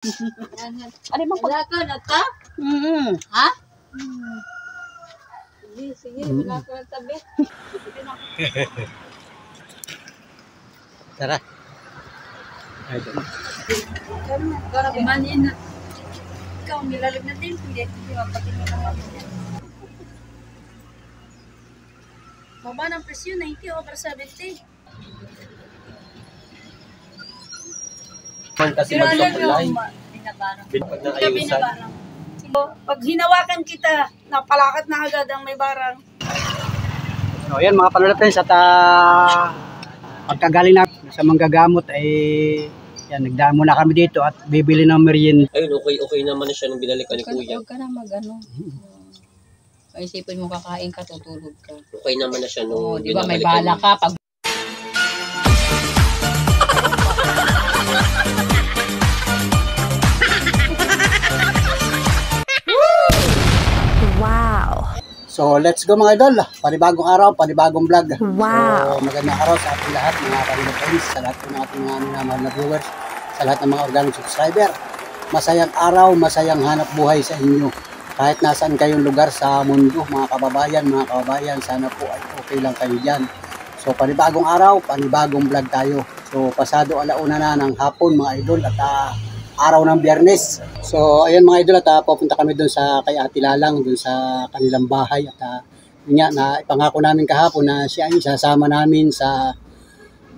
Ano bang Wala ka na ta? Ha? Sige, wala ka na tabi. Tara. Imanin na. Ikaw, milalim na din. Hindi mapatingin ng mga yan. Baba ng presyo, 90 over 70. Kasi Pero alam nyo, mag-supply. binabarang. Pag nakayusan. Pag hinawakan kita, napalakat na agad ang may barang. So ayan mga panulapins at pagkagaling na sa manggagamot ay yan, nagdaan muna kami dito at bibili ng merienda. Ayun, okay naman na siya nung binalikan ni Kuya. Huwag ka na mag-ano. Isipin mo kakain ka, tutulog ka. Okay naman na siya nung Di ba may binabalikan bala ka pag So let's go mga idol, panibagong araw, panibagong vlog. Wow. So magandang araw sa ating lahat mga panulapins, sa lahat ng ating mga minamahal na viewers, sa lahat ng mga organic subscriber. Masayang araw, masayang hanap buhay sa inyo. Kahit nasaan kayong lugar sa mundo, mga kababayan, sana po ay okay lang kayo dyan. So panibagong araw, panibagong vlog tayo. So pasado alauna na ng hapon mga idol at araw ng Biyernes. So ayun mga idol at pupunta kami doon sa kay Ate Lalang, doon sa kanilang bahay at yun nga, na ipangako namin kahapon na siya ay sasama namin sa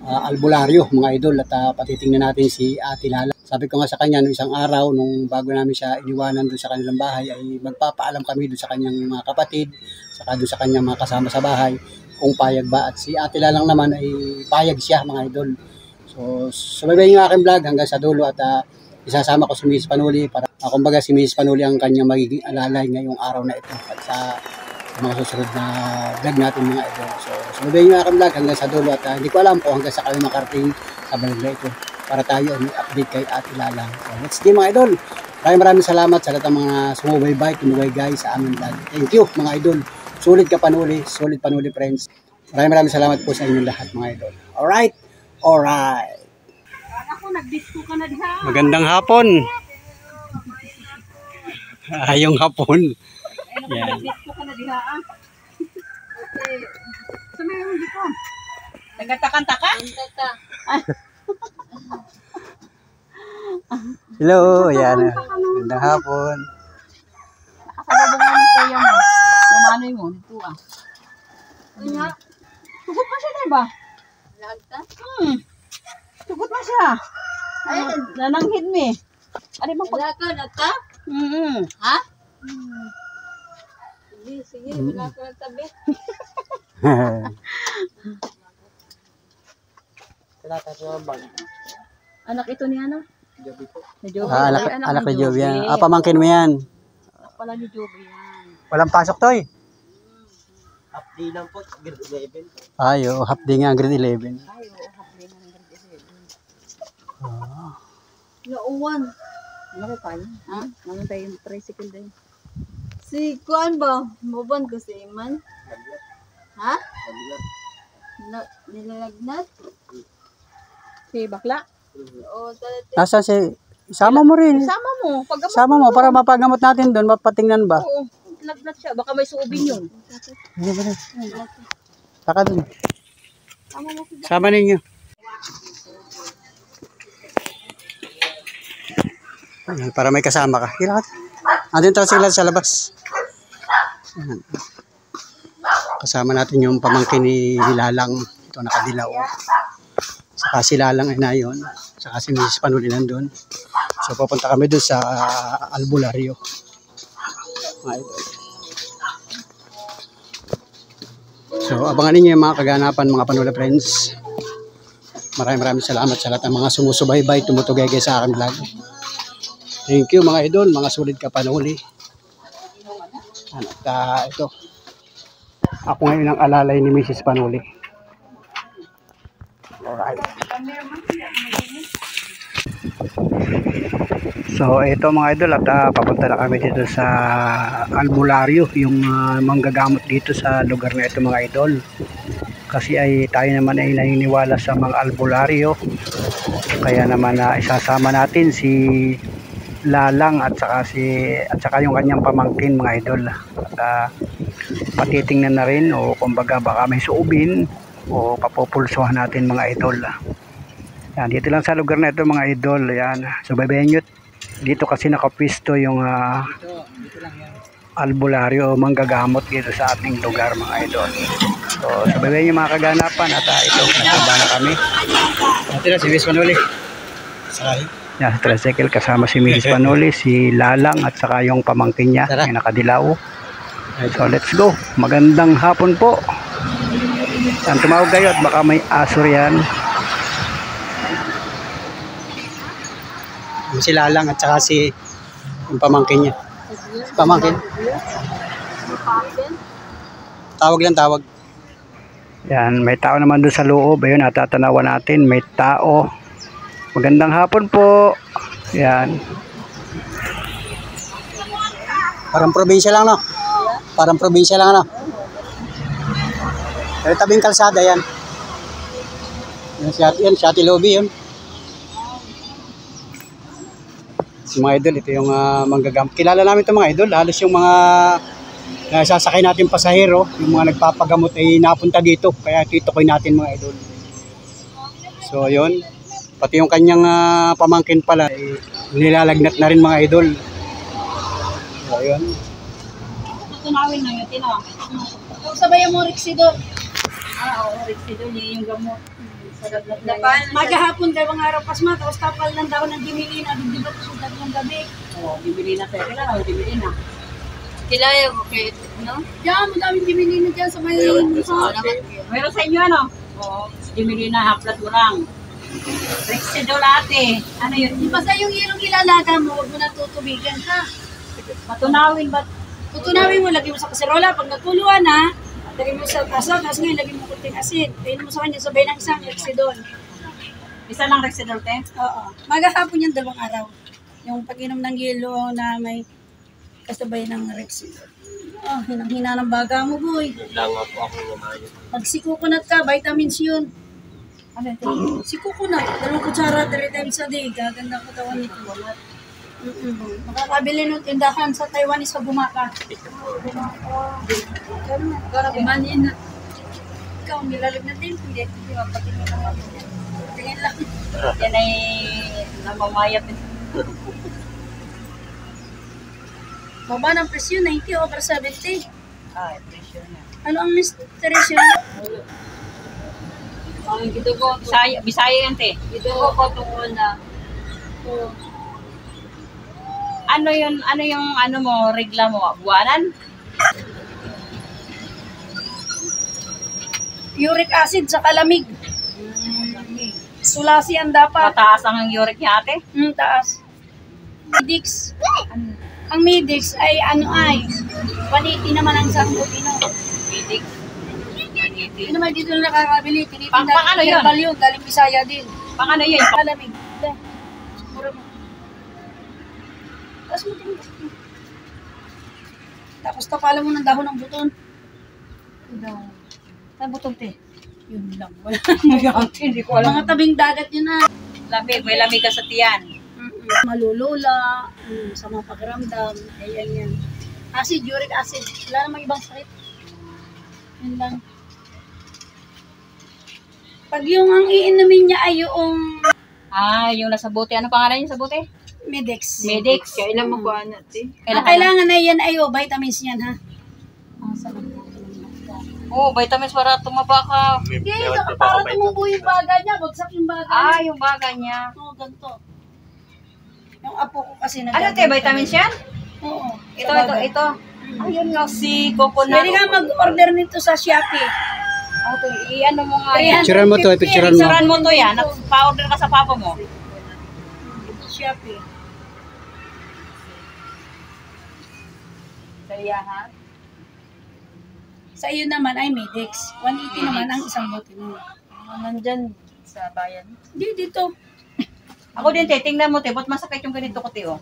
albularyo mga idol at patitingnan natin si Ate Lalang. Sabi ko nga sa kanya nung isang araw nung bago namin siya iniwanan doon sa kanilang bahay ay magpapaalam kami doon sa kanyang mga kapatid, saka doon sa kanyang mga kasama sa bahay kung payag ba, at si Ate Lalang naman ay payag siya mga idol. So subaybayin yung aking vlog hanggang sa dulo at isasama ko si Mrs. Panuli para kumbaga si Mrs. Panuli ang kanyang magiging alalay ngayong araw na ito at sa mga susunod na vlog natin mga idol. So subaybayin yung aking vlog hanggang sa dulo at hindi ko alam po hanggang sa kami makarating sa vlog na ito para tayo may update kay Ate Lalang. So let's go mga idol. Maraming salamat sa lahat ng mga sumubaybay, tumubaygay sa aming vlog. Thank you mga idol. Solid Panuli friends. Maraming salamat po sa inyong lahat mga idol. Alright. Ako, nag-disco ka na diha. Magandang hapon. Ayong hapon. Yan. Nag-disco ka na diha. Okay. So, meron dito. nagkatakan-taka? Tata. Hello, ayan. Magandang hapon. Nakasalubungan ng kuya mo. Lumanoy mo, dito ah. Nga. Tugot pa siya, diba? Lagta. Tugot pa siya. Ay, nananghid me. Ano bang pag... Wala ka na ta? Ha? Sige, wala ka na tabi. Anak ito ni ano? Joby po. Ni Joby. Anak ni Job yan. Pamangkin mo yan. Anak pala ni Joby yan. Walang pasok to eh. Update lang po, grade 11. Ay, half day nga, grade 11. Ay, oo, hapli na ng grade 11. Nauwan. Ano pa yun? Ha? Naman tayo yung tricycle din. Si Kuan ba? Maban ko si Iman. Ha? Nilalagnat? Si Bakla? Oo, dati. Nasa si... Isama mo rin. Sama mo. Pag Isama mo para mapagamot natin doon, mapatingnan ba? Oo. Lagnat siya. Baka may suubin yun. Saka doon. Sama ninyo. Ayan, para may kasama ka. Hilakat. Andun tayo sila sa labas. Ayan. Kasama natin yung pamangkin ni Lalang. Ito nakadilaw. Saka si Lalang ay na yun. Saka si Mrs. Panuli nandun. So pupunta kami doon sa albularyo. Mga idol. So abangan ninyo yung mga kaganapan mga Panula friends. Maraming salamat sa lahat ng mga sumusubaybay, tumutugay sa aking vlog. Thank you mga idol, mga sulit ka Panuli. At ito, ako ngayon ang alalay ni Mrs. Panuli. Alright. So ito mga idol at papunta na kami dito sa albularyo, yung manggagamot dito sa lugar na ito mga idol. Kasi ay tayo naman ay naniniwala sa mga albularyo. Kaya naman isasama natin si Lalang at saka yung kanyang pamangkin mga idol. At patitingnan na rin o kumbaga baka may suubin o papupulsuhan natin mga idol. Yan, dito lang sa lugar na ito mga idol. Yan, subaybayan nyo. Dito kasi nakapwisto yung albularyo o manggagamot dito sa ating lugar mga idol. So subaybayan nyo mga kaganapan at ito nasaba na kami. Ito na si Miss Manuli. Yan, sa tricycle kasama si Miss Manuli, si Lalang at saka yung pamangkin niya yung nakadilaw. So let's go. Magandang hapon po. Yan, tumawag kayo at baka may asor yan. Si Lalang at saka si yung pamangkin niya. Pamangkin. Tawag lang, tawag. Yan, may tao naman doon sa loob. Ayun, natatanawan natin. May tao. Magandang hapon po. Yan. Parang probinsya lang, no? Parang probinsya lang, no? Pero tabing kalsada yan. Yan, Shati Lobby yun. Si mga idol, ito yung manggagamot. Kilala namin ito mga idol. Halos yung mga sasakay natin pasahero, yung mga nagpapagamot ay napunta dito. Kaya titukoy natin mga idol. So yun. Pati yung kanyang pamangkin pala, nilalagnat na rin mga idol. So yun. Tutunawin na yun, tinawag. Sabayan mo, Rexidol. Oo, Rexidol, yun yung gamot. Magahapon kayo mga araw pasma, tapos tapal ng daon ng dimili na di ba sugat ng gabi. Oo, bibili na tayo. Kailangan, bibili na. Kilaya mo kayo, no? Yan, madaming dimili na dyan sa may... Meron sa inyo ano? Oo, bibili na, haplat mo lang. Rexidol ate. Ano yun? Basta yung ilong ilalaga mo, huwag mo na tutubigan ha. Patunawin ba? Tutunawin mo, lagay mo sa kaserola. Pag nagkuluan na, lagay mo sa aso, tapos ngayon lagay mo kunting asin. Kainin mo sa kanya, sabay ng isang Rexidol. Isa lang Rexidol, te? Oo. Magahapon yan 2 araw. Yung pag-inom ng yelo na may kasabay ng Rexidol. Oh, hinang-hina ng baga mo, boy. Lang nga po ako lumayo. Pag si coconut ka, vitamins yun. Ano ito? Si coconut, 2 kutsara, 3 times a day. Gaganda ang katawan nito. Makakabili ng tindahan sa Taiwan is pag bumaka. Imanin na. Ikaw, nilalag na din. Hindi mapatingin naman. Tingin lang. Yan ay namamayat. Baba ng presyo, 90 over 70. Ay, pressure na. Ano ang mystery siya? Ang gito ko, Bisaya yan, te. Ito ko tungkol na. Ano yung ano mo, regla mo? Buwanan? Uric acid sa kalamig. Sulasi ang dapat. Mataas ang uric niya, ate? Taas. Midix. Ang Midix ay ano ay, 180 naman ang isang butino. Pidik. Hindi naman dito na nakakabili. Tinitinda. Pang ano yun? Herbal yun, galing Bisaya din. Pang ano yun? Kalamig. Mura mo. Tapos mo tingin. Tapos tapalan mo ng dahon ng buton. Saan butong, te? Yun lang. Wala. Hindi ko alam. Mga tabing dagat yun na. Lamig, may lamig ka sa tiyan. Malulula, sa mga pakiramdam, ayan yan. Acid, uric acid. Wala namang ibang sakit. Yun lang. Pag yung ang iinumin niya ay yung Yung nasa bote. Ano pangalan niya sa bote? Midix. Medix. Kailan mo kuha natin? Kailangan. Kailangan na yan ay vitamins yan ha. Oo, vitamins para tumaba ka. Hindi, para tumubo yung baga niya, bagsak yung baga. Yung baga niya. Oo, ganito. Yung apo ko kasi Ano, te? Vitamins yan? Oo. Ito. Ayun nga, si coconut. Pwede ka mag-order nito sa Shopee. I-ano mo nga yan. Picturean mo to, picturean mo. Picturean mo to yan. Pa-order ka sa papa mo. Shopee. Kaya ha? Sa iyo naman ay Midix. 180 naman ang isang bote mo. Nandyan sa bayan. Hindi, dito. Ako din, te. Tingnan mo, te. Ba't masakit yung ganito ko, te, oh?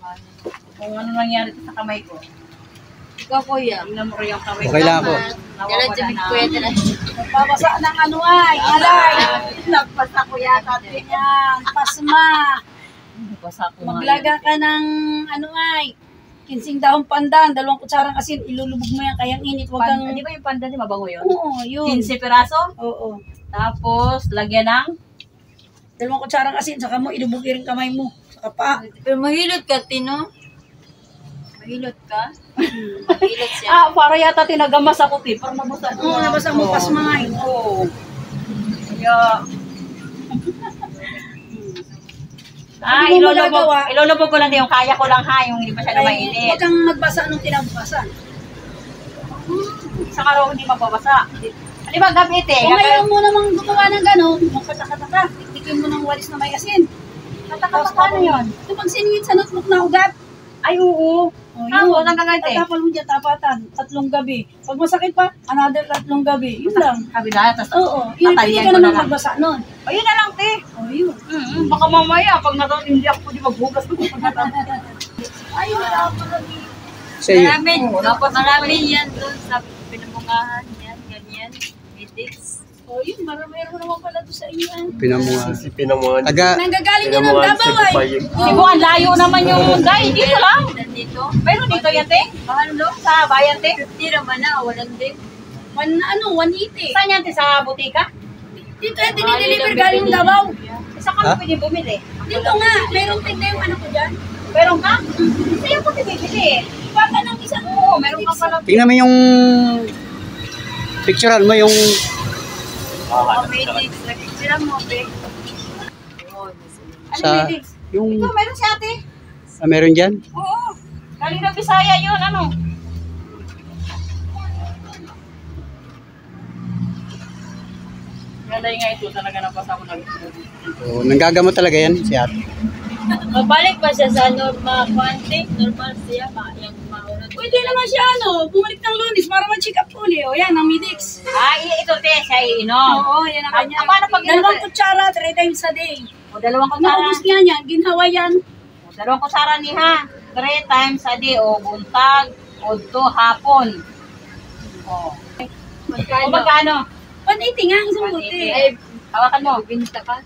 Kung ano nangyari sa kamay ko. Ikaw, kuya. Tingnan mo rin yung kamay ko. Okay lang ako. Nawawala na. Nagpapasa ng ano ay, alay. Nagpasa ko yata, te. Yan, pasma. Basa ko nga. Maglaga ka ng ano ay, 15 dahon pandan, 2 kutsarang asin, ilulubog mo yan kayang init. Huwag kang... Di ba yung pandan, di mabango yun? Oo, yun. 15 piraso. Oo. Tapos, lagyan ng 2 kutsarang asin, saka mo ilubog rin kamay mo. Saka pa. Pero mahilot ka, Tino. Mahilot ka? Mahilot siya. para yata tinagamas ako, ti. Para mabasa. Oo, nabasa mo pas mga yun. Oo. Kaya, Hindi mo magagawa. ilulubog ko lang din yung kaya ko lang ha, yung hindi pa siya na Ay, mainit. huwag kang magbasa nung kinabukasan. Sa araw hindi mababasa. Di ba gabi ite? Kung ayaw mo namang gumawa ng gano'n, magkataka-taka, tiktikin mo ng walis na may asin. Paano yun? Ito pag siningit sa notebook na ugat, Ay, oo. oh, Tapos, ang gagawin, te? tatapal mo dyan, tapatan, 3 gabi. Pag masakit pa, another 3 gabi. Yun lang. Kabila, tapos Oo, yun, hindi tatayin ka ko na naman lang. magbasa nun. Ayun na lang, te. Oh, yun. Baka mamaya, pag hindi ako pwede magbugas ko. Ayun, Sa iyo. Marami yan doon sa pinamungahan yan, ganyan, meetings. oh, yun, meron naman pala doon sa inyo. Pinamuhan. Si Pinamuhan. Taga, Nanggagaling yan ng Pinamuhan si Davao ay. Kupayig. Cebu, ang layo naman yung day. Dito lang. Nandito. Meron dito yan, te? Mahal no? Sa bayan, te? 50 naman na, walang din. 180. Saan yan, te? Sa butika? Dito yan, dinideliver galing Davao. Saan kami pwede bumili? Dito nga, meron tigna yung ano ko dyan. Meron ka? Sa'yo ko pinibili. Baka ng isang Oo, meron ka pala. tingnan mo yung picturean mo yung Meetings, nagkitsira mo, be. Ano, sa Felix? yung Ito, meron si ate. meron diyan. Oo. Galing na Bisaya yun, ano? Ganda nga ito, talaga napasa ko lang. Oh, nanggagamot talaga yan si ate. Mabalik pa siya sa normal siya, yung maunod. Pwede naman siya bumalik ng Lunes para mag-check up uli. O yan, ang Midix. Ito, te, siya iinom. Oo, yan ang kanya. Paano pag 2 kutsara, 3 times a day. O, 2 kutsara. Naubos niya yan, ginhawa yan. O, 2 kutsara niha. 3 times a day. O, buntag. O, 2 hapon. O. O, magkano? 180 nga, isang buti. Ay, Hawakan mo. binta ka.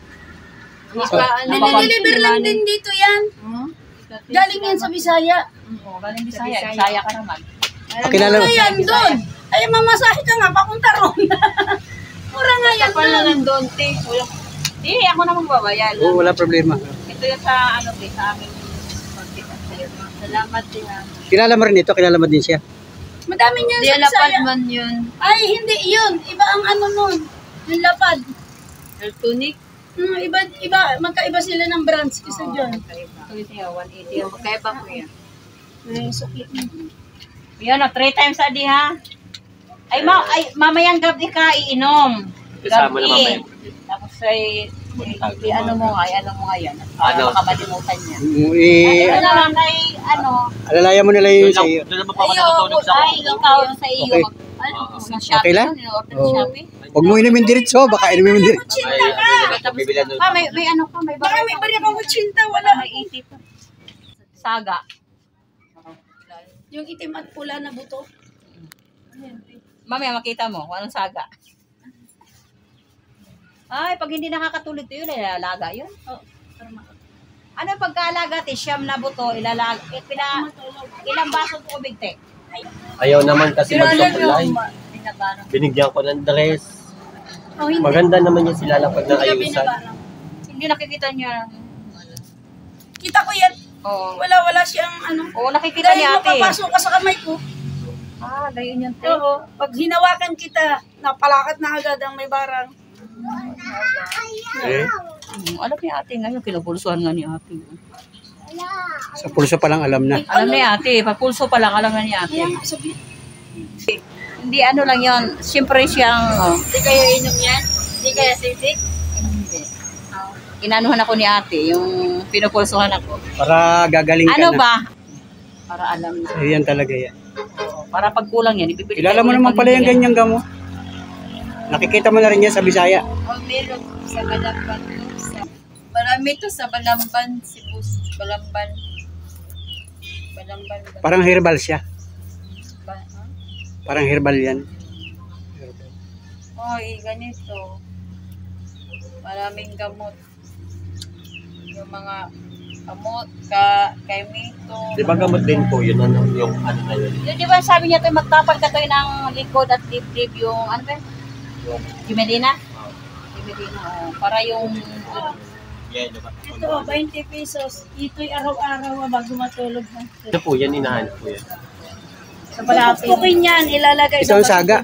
So, Nililiver lang din dito yan. Galing yan sa Bisaya. O, galing Bisaya. Bisaya ka naman. Pakilala mo. Mura yan doon. Ay, mamasahe ka nga, papunta ron. Mura nga yan Kapal na doon. lang doon, te. Hindi, ako naman babayan. Oo, wala problema. Ito yung sa, te, sa amin. Salamat, te, ha. Kilala mo rin ito, kilala mo din siya. Madami niyan Di sa lapad Bisaya. man yun. Ay, hindi yun. Iba ang ano nun. Yung lapad. Altunic. Iba, magkaiba sila ng brands kasi dyan. Ito yung 180. Kaya ba ko yan? Ay, sukli. Yan o, 3 times a day ha. Ay, mamayang gabi ka iinom. Kasama na mamaya. Tapos ay, ano mo nga yan. Ano? Baka malimutan niya. Eh, Ito na lang ay, alalayan mo nila yun sa iyo. Doon naman pa ako natutulog sa ay, ikaw sa iyo. Okay. Sa Okay lang? Order Oo. sa Shopee. Huwag mo inumin diretso, baka inumin mo diretso. Bibilan doon. May ano ka, may Baka may bari akong kutsinta, wala. May 80 pa. Saga. Yung itim at pula na buto. Mamaya makita mo kung anong saga. Ay, pag hindi nakakatulog to yun, ilalaga yun. Oh, Ano yung pagkaalaga, te? Siyam na buto, ilalaga. Ilang baso tubig, te? Ayaw naman kasi magsupply. Binabano. Binigyan ko ng dress. Oh, hindi. Maganda naman yung sila lang pag Hindi na naayusan. binabarang. Hindi nakikita niya. Kita ko yan. Oo. Wala siyang ano. Oo, nakikita Dahil niya, ate. mapapasok ka sa kamay ko. Ah, gayon yun, te. Oo. Pag hinawakan kita, napalakat na agad ang may barang. Eh, Alam ni ate ngayon, pinupulsuhan nga ni ate. sa pulso pa lang alam na. Alam ni ate, papulso pa lang, alam na ni ate. Kaya nga sabi, Hindi, ano lang yun. Siyempre siyang, Hindi kayo inom yan? Hindi kaya sisik? hindi. Inanuhan ako ni ate, yung pinupulsuhan ako. Para gagaling ka Ano na. ba? Para alam niya. Ayan talaga yan. Para pag kulang yan, ibibili Kilala mo tayo naman ulit pala yung pamilya. ganyang gamot. Nakikita mo na rin yan sa Bisaya. O meron sa Balamban. Marami to sa Balamban, Cebu, Balamban. Balamban. Parang herbal siya. Ba, ha? Parang herbal yan. Oy, ganito. Maraming gamot. Yung mga Kamot, kay Mito. Di ba gamot din po yun, yung ano na yun? Yun, di ba sabi niya to magtapal ka to ng likod at dibdib yung ano ba? Yung Medina? Yung Medina, oh. Para yung Yan, diba? Ito, 20 pesos. Ito'y araw-araw bago matulog na. Ito po, yan, inahanap po yan. sa palapin. Pupukin yan, ilalagay Ito ang saga.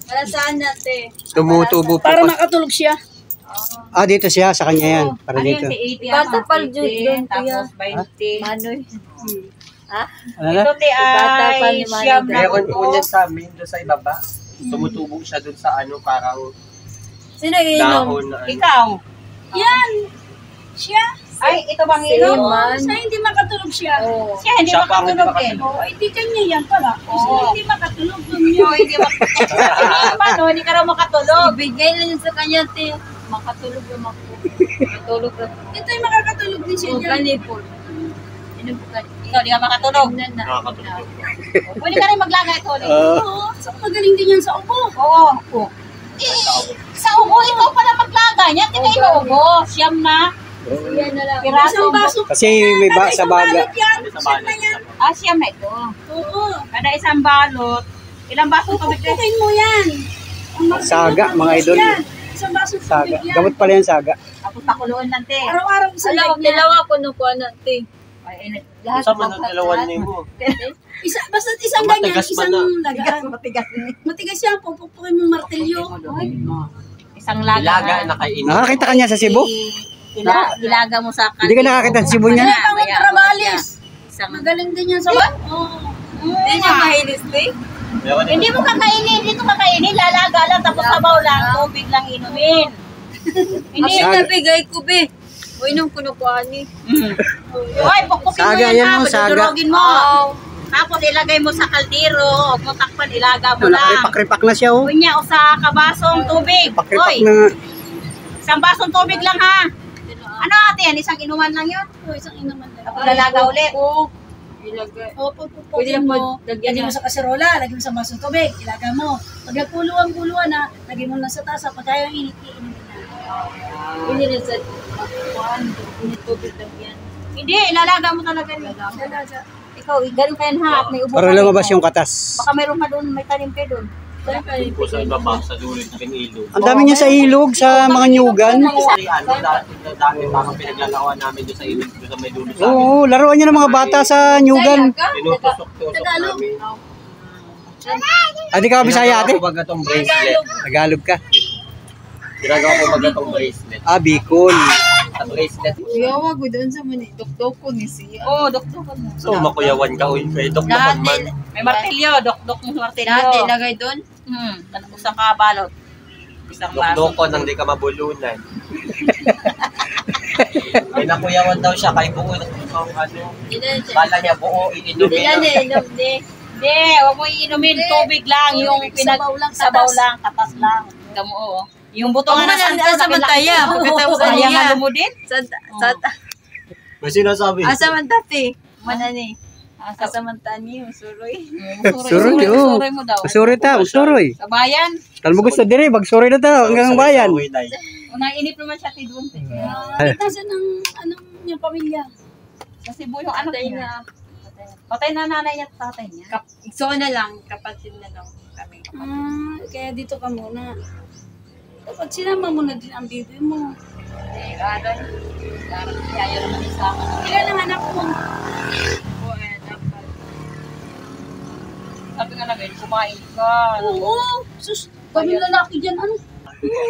Para saan natin? Tumutubo po. Para makatulog siya. Ah, dito siya, sa kanya yan. Para Ano dito. yun, si 80 Bata ano, pal 80, Jude doon, tapos kuya. 20. Manoy. Ano na? Ito ti Bata pa ay ni Manny siyam doon. na Meron po buto. yan sa amin, doon sa ibaba. Tumutubo siya doon sa ano, parang Sino inom? dahon na ano. Ikaw. Yan! Siya! Ay, ito bang Si inom? Man. Sa hindi makatulog siya. Oh. Siya hindi Siya parang makatulog hindi din. Oo, hindi kanya yan pala. Kasi Oo. hindi makatulog dun Oo, yun. hindi paano, hindi ka raw makatulog. Ibigay na yun sa kanya, te. Makatulog na ako. Makatulog na. Ito'y makakatulog din siya O, dyan. kanipol. Inom ko kanipol. Ikaw, di ka makatulog. Na. Nakakatulog. Pwede ka rin maglaga ito. Oo, so magaling din yan sa upo. Oo. Sa ubo, ikaw pala maglaga niya. Hindi ka inuubo. Siyam na. Yan na lang. Isang baso. Kasi may Kada sa isang baga. balot yan. Sa Siya na balot. yan. Ah, siyam na ito. Oo. Kada isang balot. Ilang baso tubig din? Pupukin mo yan. Ang Saga, mga idol. yan. Isang baso Saga. tubig yan. Gamot pala yan, saga. Tapos pakuluan lang, te. Araw-araw isang Alam, leg niya. dalawa ko nukuha na, te. Ay, lahat. Sa mga dalawan niyo mo. Basta isang ganyan, Matigas pa isang na. lagaan. Matigas din. Matigas yan, pupukin mo martilyo. Isang laga. Ilaga na kay Ino. Nakakita ka niya sa Cebu? Ilaga mo sa Hindi ka nakakita sa Cebu niya? Kaya pang trabalis. Isang Magaling din yan sa Oo. Hindi niya mahilis, te. Meron din. Hindi mo kakainin, dito kakainin, lalaga lang, tapos sabaw lang, tubig lang inumin. Hindi. Hindi na bigay ko, be. O, inom ko nukuha ni. Hoy, pukpukin mo Saga, yan, yan ha, mo, saga. padudurogin mo. Oh. Tapos ilagay mo sa kaldero, huwag mo takpan, ilaga mo lang. Nakaripak-ripak na siya, oh. Kunya, o sa kabasong tubig. Pakripak Hoy, na nga. isang basong tubig lang ha. Ano ate yan, isang inuman lang yun? Oo, isang inuman lang. Tapos lalaga ulit. Ilagay. Oo, Pwede pupukin na mo. lagyan Lagyan mo na. sa kaserola, lagyan mo sa basong tubig, ilaga mo. Pag nagkuluan-kuluan na, lagyan mo na sa tasa, pag kaya init, iinumin na. Hindi na sa kuhaan. Hindi tubig lang yan. Hindi, ilalaga mo talaga yun. Dalaga. Ikaw, ganun kayo ha, at may ubo Para ka lumabas dito. yung katas. Baka meron ka doon, may tanim kayo doon. Din po sa ibaba, sa dulo ng ilog. Ang dami niya sa ilog, sa mga nyugan. Kasi ano, dati parang pinaglalawan namin doon sa ilog, doon sa may dulo sa amin. Oo, laruan niya ng mga bata sa nyugan. Tinutusok-tusok Tagalog. namin. Ah, di ka Bisaya, ate? Ginagawa ko baga tong bracelet. Tagalog ka. Ginagawa ko baga tong bracelet. Ah, Bicol. Sa bracelet. Kuyawa ko doon sa mani. Dokdok ko ni siya. Oo, dokdok mo. So, makuyawan ka, uy. May doktokan man. May martilyo, dokdok mo sa martilyo. Lahat ilagay doon. Isang kabalot. Isang baso. Dokdokon nang di ka mabulunan. May nakuyawan daw siya kay buo ng ano. Ilan siya. Bala niya buo, iinumin. Ilan eh, inom ni. Hindi, huwag mo iinumin tubig lang, yung Sabaw lang, sabaw katas. lang, katas lang. Gamo, oo. Yung buto nga Huwag mo na na asamantaya, pagkatapos Kaya niya. nga lumudin. Santa. May sinasabi. Asamantati. Manani. Asamantaan niyo, suroy. Suroy, oo. Suroy mo daw. Suroy ta, suroy. Sa bayan. Tal mo gusto dire, magsuroy na ta hanggang bayan. Unang inip naman siya tidun. Nasa ng, anong yung pamilya? Sa Cebu yung ano Patay niya. na. Patay na nanay niya at tatay niya. So na lang, kapatid na lang kami. Kaya dito ka muna. Dapat sinama mo na din ang baby mo. Aron. Ayaw naman isama. Ilan ang anak mo? Oo, dapat. Sabi nga namin, kumain ka. Oo. Sus, kami lalaki dyan. Ano?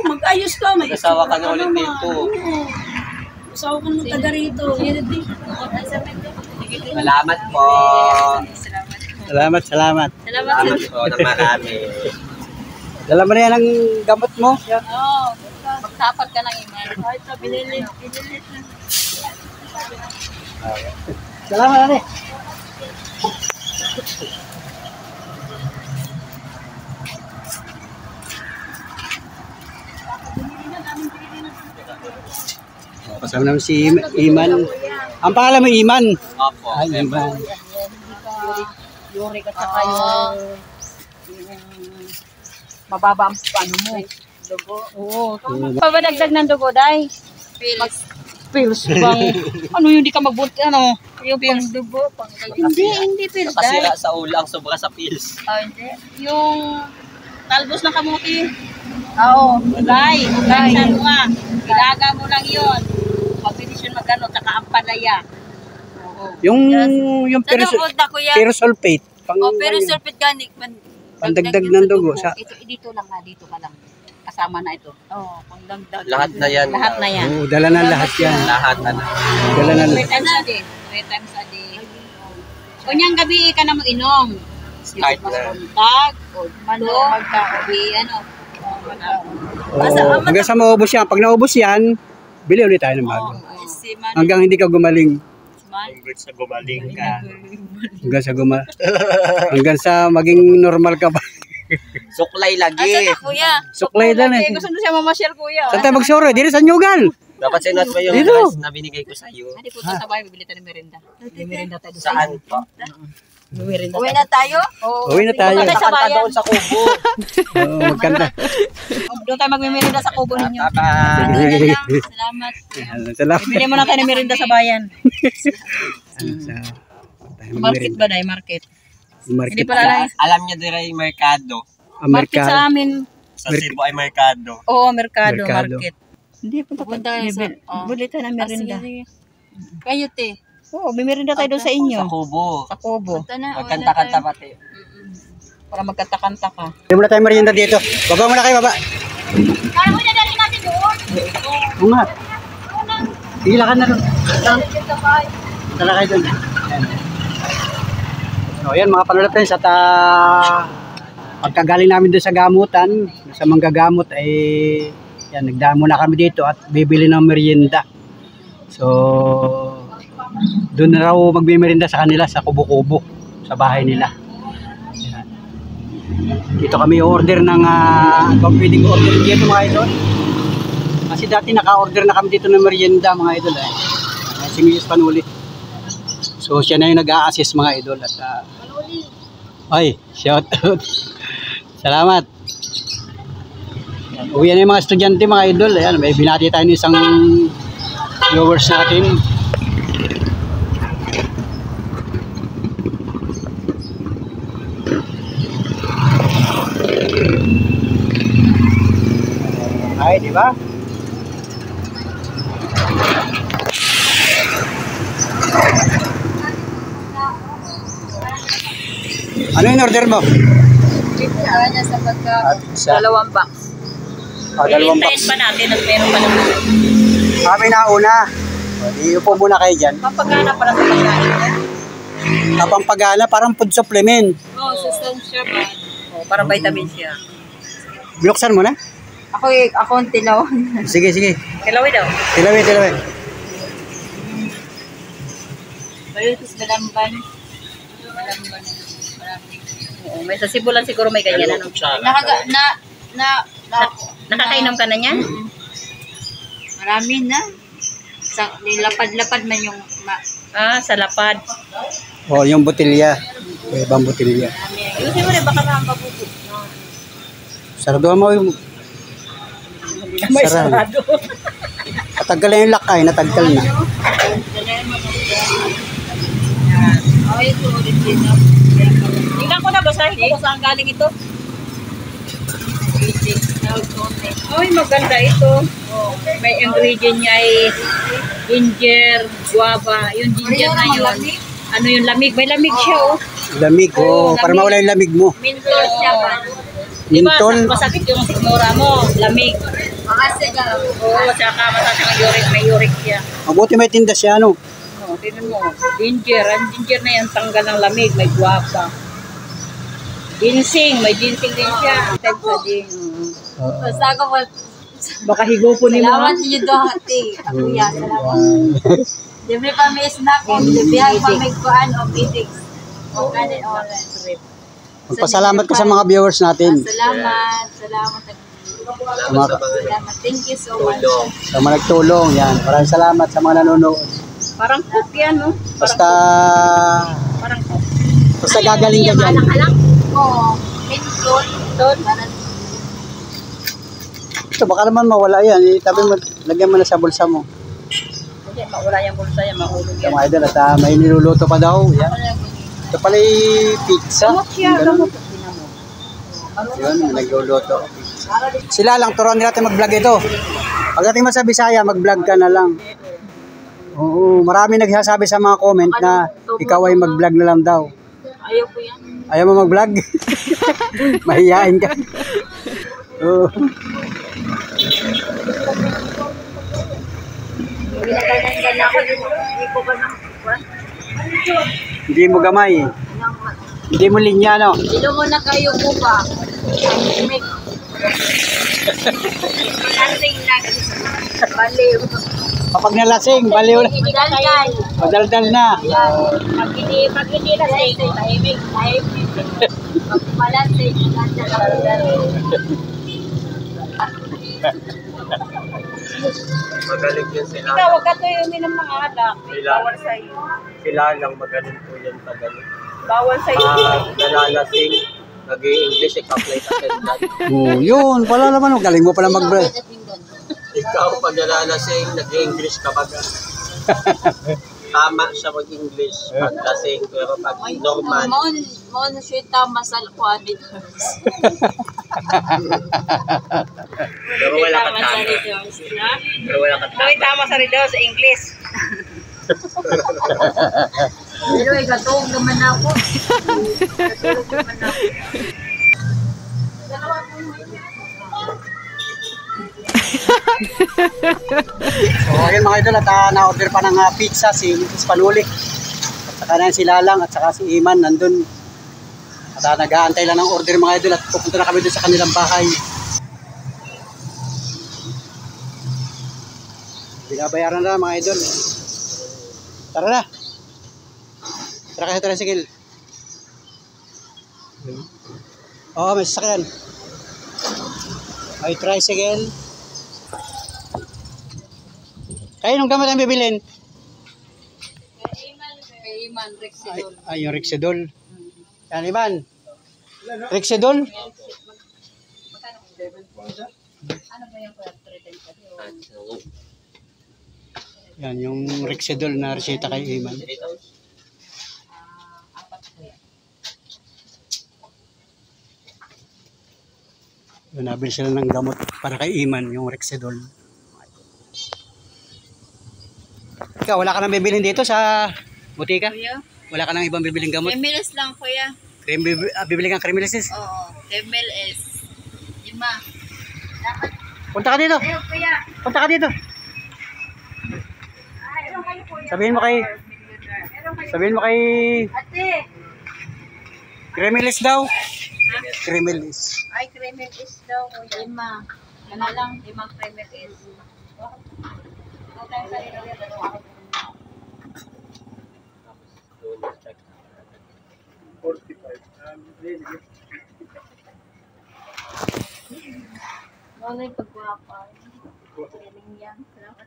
Mag-ayos ka. May Mag-asawa ka na itsura ulit naman. dito. Oo. Asawa ka naman taga rito. Salamat po. Salamat. Salamat, salamat. Salamat. Salamat po na marami. Dala mo na yan ang gamot mo. Oo. Magtapat ka ng iman. Kahit sa binili. Salamat, ate. Kasama namin si Iman. Ang pangalan mo Iman. Opo. Ay, Iman. Yuri ka saka yung mababa ang ano mo. Dugo. Oo. Pabadagdag ng dugo, day. Felix. Pills bang, ano yung di ka magbunti, ano? Yung pang, Dugo, hindi pills dahil. Nakasira sa ulang, sobra sa pills. Hindi. Yung talbos ng kamuti. Oo. Ulay sa bunga. Ilaga mo lang yun. Pagbilis yun magano, tsaka ang palaya. Yung Sa dugo na kuya. pyrosulfate. Pero sulfate ganik. Pandagdag ng dugo. Ito, dito lang ha, dito ka lang. Kasama na ito. Oo, pangdagdag. Lahat na yan. Lahat na yan. Oo, dala na lahat yan. Lahat na. Dala na 3 times a day. 3 times a day. Kunyang gabi ka na mag-inom. Kahit na. Buntag, o gabi, ano. Hanggang sa maubos yan. Pag naubos yan, bili ulit tayo ng bago. Si Man. Hanggang hindi ka gumaling. Hanggang sa gumaling ka. Hanggang sa maging normal ka pa. Suklay lagi. Asa na kuya? Suklay lang eh. Gusto na siya mamasyal, kuya. Saan tayo magsuro? Dito sa Nyugan. Dapat sinot mo yung Dito. dress na binigay ko sa'yo. Hindi po sa bahay, bibili tayo ng merinda. May merinda tayo doon. Saan po? May merinda Uwi na tayo? Uwi na tayo. Sa Kanta bayan. doon sa kubo. Oo, magkanta. Doon tayo magmimerinda sa kubo ninyo. Salamat. Salamat. Bibili mo na tayo ng merinda sa bayan. Market. Market ba dahil? Market. Hindi Market. pala lang. Alam niya dire yung merkado. Market sa amin. Sa Cebu ay merkado. Oo, merkado, Merkado. market. Hindi, Punta kayo sa... Bili tayo ng merinda. Kayo te. Oo, may merinda tayo doon sa inyo. Sa kubo. Sa kubo. Punta na. Magkanta-kanta pati. Para magkanta-kanta ka. Hindi muna tayo merienda dito. Baba muna kayo, baba. Kaya mo na dali natin doon. Oo nga. Sige, lakad na doon. Tala kayo doon. So, ayan mga panulad friends, at pagkagaling namin doon sa gamutan, sa manggagamot ay yan, nagdaan muna kami dito at bibili ng merienda. So, doon na raw magmimerienda sa kanila sa kubo-kubo, sa bahay nila. Yan. Dito kami order ng bang pwedeng order dito mga idol. Kasi dati naka-order na kami dito ng merienda mga idol. Si Mrs. Panuli. So siya na yung nag-a-assist mga idol. At, ay, shout out. Salamat. Uwi na yung mga estudyante mga idol. Ayan, may binati tayo ng isang viewers natin. Ay, di ba? Ano yung order mo? Kanya sa pagka... Dalawang box. Dalawang box. Ilintayin pa natin at meron pa naman. Kami nauna. Di upo muna kayo dyan. Pampagana para sa pagkain. Pampagana, parang food supplement. Oo, sustansya ba? Para vitamin siya. Binuksan mo na? Ako ang tilaw. Sige, sige. Kilawi daw. Tilawin, tilawin. Palitos balamban. Oo, may sa Cebu lang siguro may ganyan. Ano? Nakakainom ka na niyan? Marami na. Nilapad-lapad man yung... Sa lapad. Oh, yung botilya. Ibang botilya. Ayusin mo rin, baka mabubuti. Saraduhan mo yung... May Sarado. sarado. Nataggal na yung lakay, nataggal na. Okay, ito ulit dito. Tingnan ko na, basahin ko kung saan galing ito. Ay, maganda ito. May ingredient niya ay ginger, guava. Yung ginger na yun. Ano yung lamig? May lamig siya, oh. Lamig, oh. Para mawala yung lamig mo. Mintol siya ba? Diba, Mintol. masakit yung sikmura mo. Lamig. Makasig ka. Oo, tsaka mataas ang uric. May uric siya. Mabuti may tinda siya, ano? Oh, tingnan mo. Ginger. Ang ginger na yan, tanggal ng lamig. May guava. Ginseng. May ginseng din siya. Type sa din. Basta ako mo. Baka higupunin mo. Salamat niyo doon, ate. Kuya, salamat. Libre pa may snack o libre pa may kuan o meetings. O kanin o Magpasalamat ka sa mga viewers natin. Salamat. Salamat. Mga, Salamat. Thank you so much. sa mga nagtulong, yan. Maraming salamat sa mga nanonood. Parang cook yan, no? Basta, Parang cook. basta gagaling ka dyan. Oo. Mintol. Ito, baka naman mawala yan. Itabi mo, lagyan mo na sa bulsa mo. wala yung bulsa yan, mahulog Ito yan. mga idol, at may niluluto pa daw. Yan. Ito pala yung pizza. Ganun. Yun, nagluluto. Sila lang, turuan nila natin mag-vlog ito. Pagdating mo sa Bisaya, mag-vlog ka na lang. Oo, marami nagsasabi sa mga comment na ikaw ay mag-vlog na lang daw. Ayaw ko yan. Ayaw mo mag-vlog? Mahihain ka. Oo. Ganyan ako, hindi ko ba nang... Hindi mo gamay. Hindi mo linya, no? Ilo mo na kayo po ba? May... Pag-asing na. Baliw. Kapag nalasing, baliw na. Madaldal. Madaldal na. Pag hindi lasing, tahimik. Pag malasing, madaldal. Magaling yun sila. Ikaw, wag ka to yung uminom ng alak. Sila. Bawal sa'yo. Sila lang magaling po yan pag ano. Bawal sa'yo. Nalalasing, nag-i-English, ika-apply sa sentence. Oh, yun. Wala naman. Galing mo pala mag-vlog. Ikaw pag nalalasing, nag-i-English ka baga. Tama siya mag-English pag lasing, pero pag normal, Mo na siya tama sa quality. pero wala ka tama. Pero wala ka tama. Tama sa rin daw sa English. Pero igatong naman ako. Igatong naman ako. So, ayun mga idol, at na-order pa ng pizza si Panuli. At saka na si Lalang at saka si Iman nandun. At nag-aantay lang ng order mga idol at pupunta na kami doon sa kanilang bahay. Binabayaran na mga idol. Tara na. Tara kasi tricycle. Oo, may sasakyan. May tricycle. Kayo nung gamot ang bibilin? Kay Iman, Rexidol. Ay, yung Rexidol. Yan, Iman. Rexidol? Ano ba yung Yan, yung Rexidol na reseta kay Iman. Yun, nabili sila ng gamot para kay Iman, yung Rexidol. Ikaw, wala ka nang bibilin dito sa butika? Kuya? Wala ka nang ibang bibiling gamot? Cremeles lang, kuya. Bibili kang Cremeles? Oo, Cremeles. Lima. Dapat. Punta ka dito. Ayaw, kuya. Punta ka dito. Sabihin mo kay Ate. Cremeles daw. Cremeles. Ay, Cremeles daw, kuya. Lima. Ano lang, 5 Cremeles. Ano yung pagwapa? Galing yan. Salamat.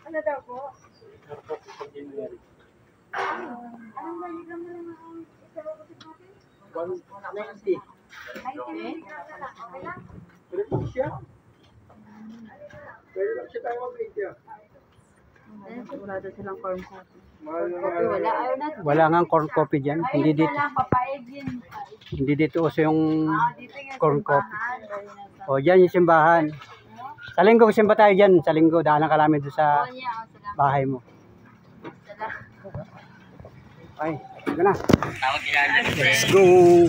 Ano daw po? Anong balikan mo lang ang isa ko kasi natin? Ay, okay lang. Wala daw silang corn coffee. Wala, ayaw na. Wala nga corn coffee dyan. Hindi dito. Lang, papaig yun. Hindi dito uso yung Dito yung corn coffee. O, dyan yung simbahan. Sa linggo, simba tayo dyan. Sa linggo, daanan ka namin doon sa bahay mo. Ay, sige na. Let's go!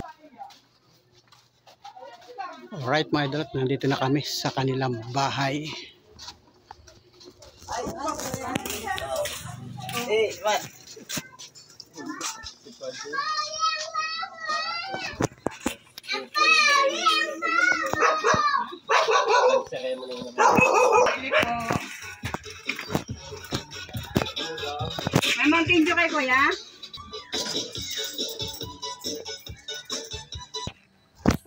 Alright mga idol, nandito na kami sa kanilang bahay. May Mountain Dew kay kuya?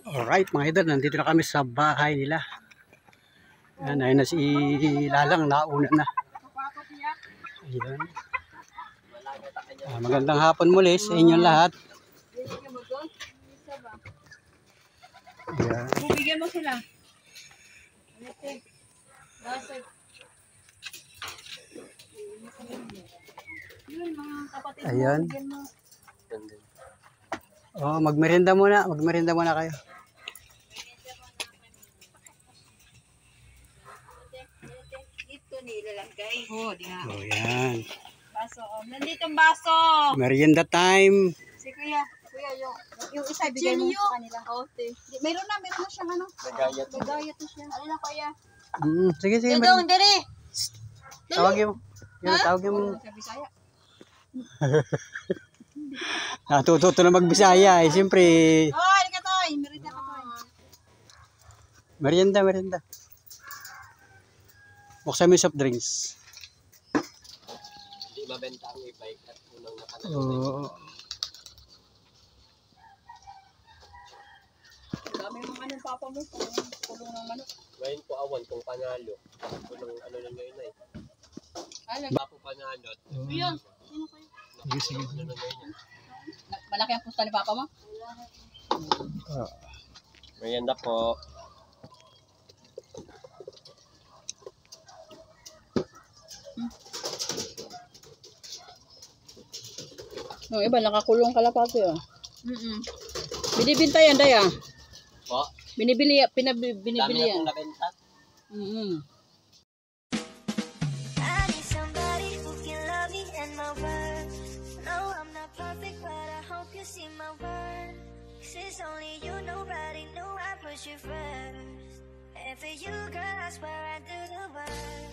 Alright mga idol, nandito na kami sa bahay nila. Yan, ayun na si Lalang, nauna na. Ayan. Magandang hapon muli sa inyong lahat. Ayan. Bigyan mo sila. Yun, mga kapatid mo. Ayan. bigyan mo. Oh, magmerienda muna. Magmerienda muna kayo. Ito nilalagay. Oo, di nga. Oh, yan. Baso. Oh. Nandito ang baso. Merienda time. Si Kuya. Kuya, yung isa bigay mo sa kanila. Okay. Mayroon na siyang ano. Nagayat. Nagayat na siya. Ano na kuya? Sige, sige. Dudong, dali. Tawagin mo. Yun, tawagin mo. Sa Bisaya. Natututo na magbisaya eh. Siyempre, Oh, hindi ka toy. Merida ka toy. merienda. Buksan mo yung soft drinks. Hindi mabenta ang e-bike at unang napanalo. Oo. Dami mga anong papa mo. Kulong ng manok. Ngayon po awan kung panalo. Unang ano na ngayon ay. Alam. Bapo panalo. Yun. Sige. Ano na ngayon. Malaki ang pusta ni papa mo? Merienda po. Yung iba, nakakulong kalapati, oh. Mm-mm. Binibinta yan, Daya. Po. Binibili Dami na yan. pong nabenta. I need somebody who can love me and my worth. No, I'm not perfect, but I hope you see my worth. 'Cause it's only you, nobody knew I put you first. And for you, girl, I swear I do the work.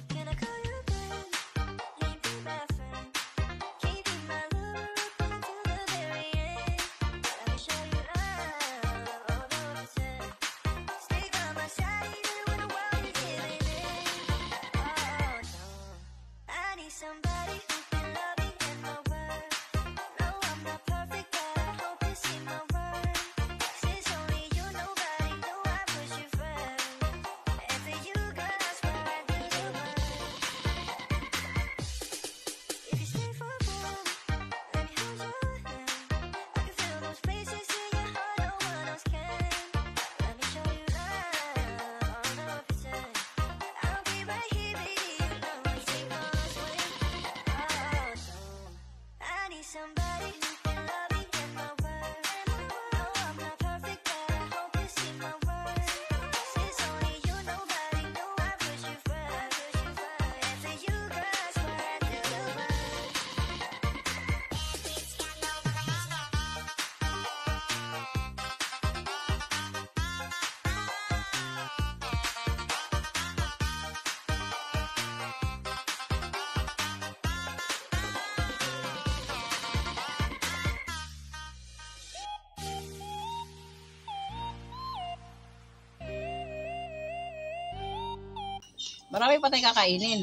Can I call you babe? Can you be my friend? Can you be my lover up until the very end? Let me show you love, all the pretend. Stay by my side even when the world is giving in. Oh no, I need somebody who can love me and my worth. No, I'm not perfect, but I hope you see my worth. 'Cause it's only you, nobody knew I put you first. And for you, girl, I swear I do the work. If you stay for a moment, let me hold your hand. I can feel those places in your heart no one else can. Let me show you love, all the pretend. I'll be right here, baby, you know we take no loss when. Oh no, I need somebody who can love me and my worth. No, I'm not perfect, but I hope you see my worth. 'Cause it's only you, nobody knew I put you first. And for you, girl, I swear I do the work. Marami pa tayong kakainin.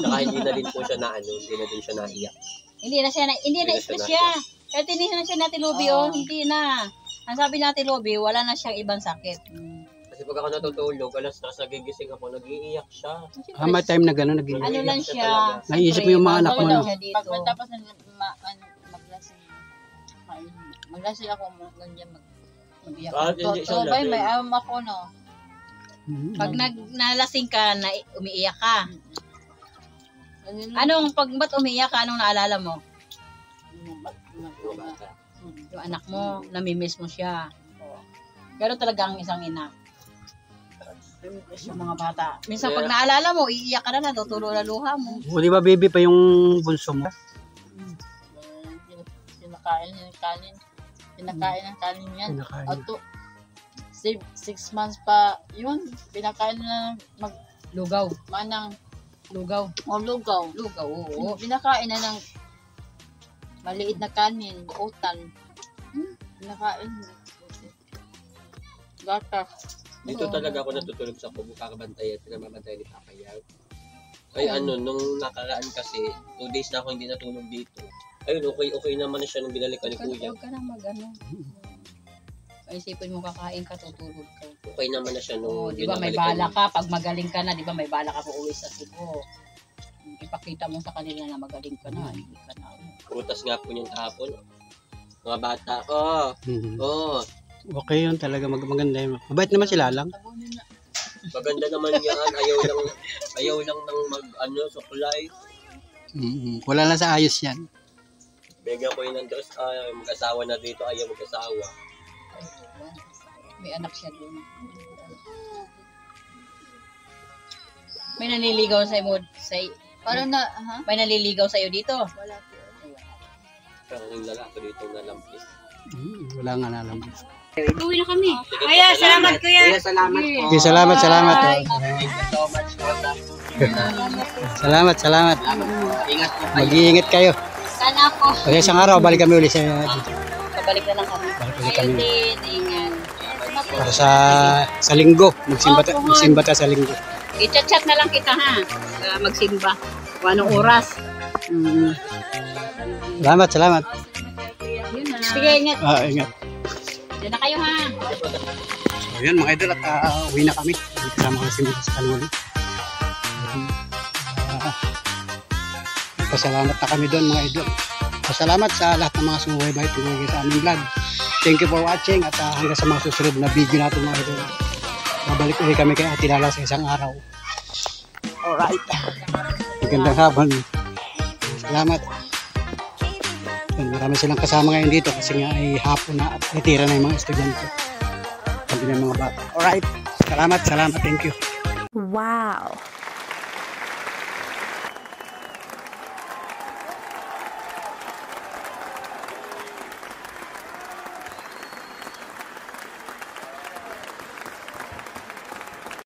Saka hindi na din po siya na ano, hindi na din siya naiyak. Hindi na Hindi na stress siya siya. Kahit hindi na siya natin Luby, oh, hindi na. Ang sabi natin Luby, wala na siyang ibang sakit. Kasi pag ako natutulog, alas tas nagigising ako, nag-iiyak siya. May time na gano'n. Ano lang siya. Naiisip mo yung mga anak mo, bawal no? siya dito. Pag matapos ng maglasing ako, ganyan mag-iyak. Hindi siya Totoo ba, lasing. may am ako, no? Pag nalasing ka, umiiyak ka. Ba't umiiyak ka? Anong naalala mo? Mga bata. Yung anak mo, namimiss mo siya. Pero talaga ang isang ina. Namimiss yung mga bata. Minsan pag naalala mo, iiyak ka na, tutulo na luha mo. O di ba baby pa yung bunso mo? Pinakain ng kanin. Pinakain ng kanin yan. Pinakain. At 6 months pa, yun, pinakain na Lugaw. manang Lugaw. lugaw. Lugaw, oo. Pinakain na ng maliit na kanin, otan. Pinakain. Gatas. Dito talaga ako natutulog sa kubo, kakabantayan, pinamabantayan ni Papa Yang. Ay nung nakaraan kasi, 2 days na ako hindi natulog dito. Ayun, okay naman na siya nung binalikan ni Kuya. Huwag ka na mag-ano. Isipin mo kakain ka, tutulog ka. Okay naman na siya nung Di ba may bala ka, pag magaling ka na, di ba may bala ka po uwi sa Cebu. Ipakita mo sa kanila na magaling ka na, hindi ka na. Putas nga po niyang kahapon. Mga bata, Okay yun talaga, maganda yun. Mabait naman sila lang. maganda naman yan. Ayaw lang ng suklay. Wala lang sa ayos yan. Bigyan ko yun ng Diyos, mag-asawa na dito, ayaw mag-asawa. May anak siya doon. May nanliligaw sa mo, Parang may nanliligaw sa iyo dito. Wala po. Pero yung lalaki dito na lampis. Wala nga na lang. Uwi na kami. Kuya, salamat kuya. Kuya, salamat po. Okay, salamat. Thank you so much, Lola. Salamat. Ingat po kayo. Mag-iingat kayo. Sana po. Kasi isang araw, balik kami ulit sa dito. Pabalik na lang kami. Balik ulit Kayo kami. din. Ingat. Para sa linggo. Magsimba tayo sa linggo. I-chat na lang kita ha. Magsimba. Kung anong oras. Salamat. Yun na. Sige, ingat. Ingat. Diyan na kayo ha. So yun mga idol, at uwi na kami. Kasama kami sa kanuli. Pasalamat na kami doon mga idol. Pasalamat sa lahat ng mga sumubaybay tungkol sa aming vlog. Thank you for watching at hanggang sa mga susunod na video natin mga idol. Mabalik ulit kami kay Ate Lala sa isang araw. Alright. Magandang hapon. Salamat. Marami silang kasama ngayon dito kasi nga ay hapon na at natira na yung mga estudyante. Sabi ng mga bata. Alright. Salamat. Thank you. Wow.